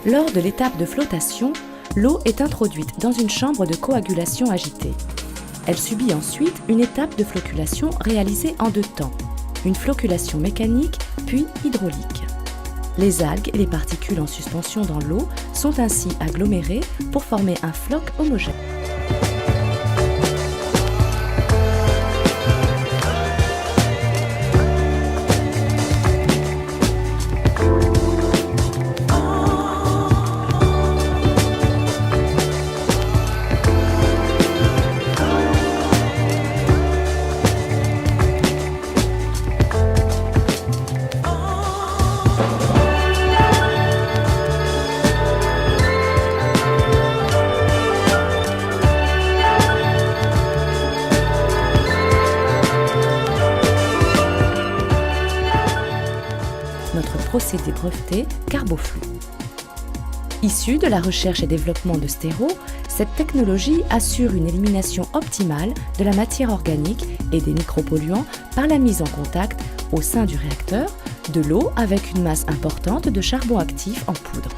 Lors de l'étape de flottation, l'eau est introduite dans une chambre de coagulation agitée. Elle subit ensuite une étape de flocculation réalisée en 2 temps, une flocculation mécanique puis hydraulique. Les algues et les particules en suspension dans l'eau sont ainsi agglomérées pour former un floc homogène. Notre procédé breveté Carboflux. Issue de la recherche et développement de Stero, cette technologie assure une élimination optimale de la matière organique et des micropolluants par la mise en contact, au sein du réacteur, de l'eau avec une masse importante de charbon actif en poudre.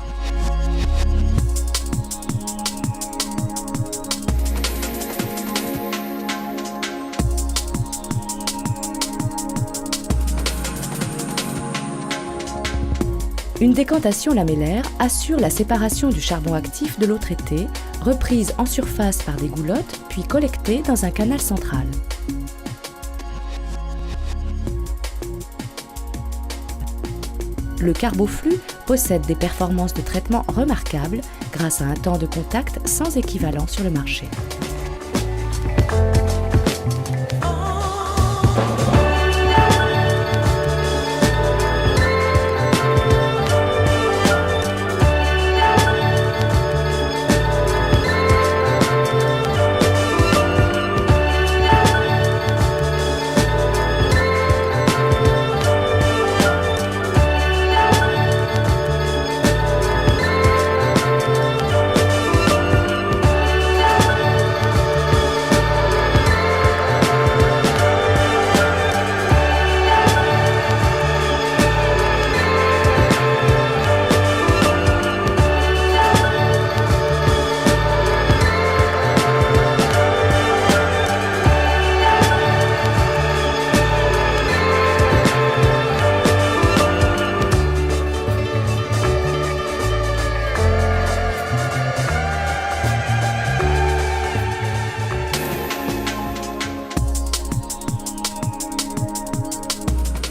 Une décantation lamellaire assure la séparation du charbon actif de l'eau traitée, reprise en surface par des goulottes, puis collectée dans un canal central. Le Carboflux possède des performances de traitement remarquables grâce à un temps de contact sans équivalent sur le marché.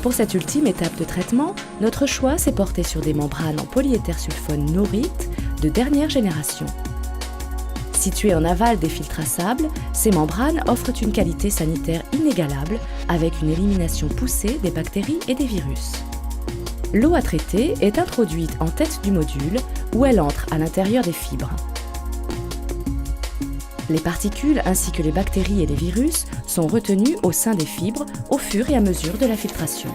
Pour cette ultime étape de traitement, notre choix s'est porté sur des membranes en polyéthersulfone Nourrit de dernière génération. Situées en aval des filtres à sable, ces membranes offrent une qualité sanitaire inégalable avec une élimination poussée des bactéries et des virus. L'eau à traiter est introduite en tête du module où elle entre à l'intérieur des fibres. Les particules ainsi que les bactéries et les virus sont retenus au sein des fibres au fur et à mesure de la filtration.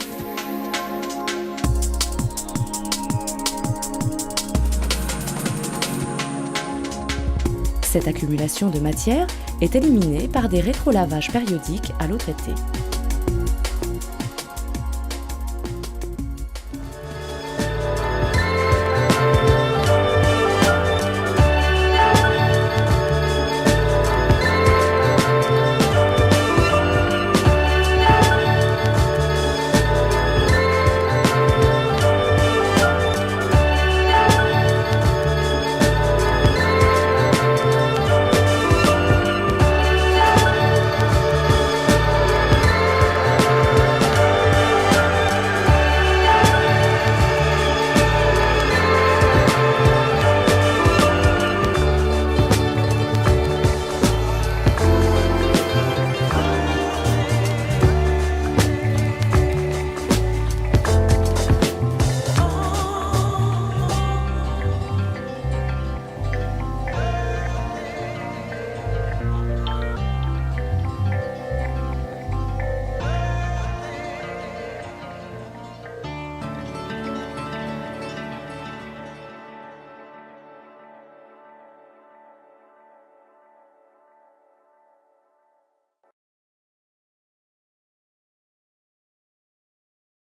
Cette accumulation de matière est éliminée par des rétrolavages périodiques à l'eau traitée.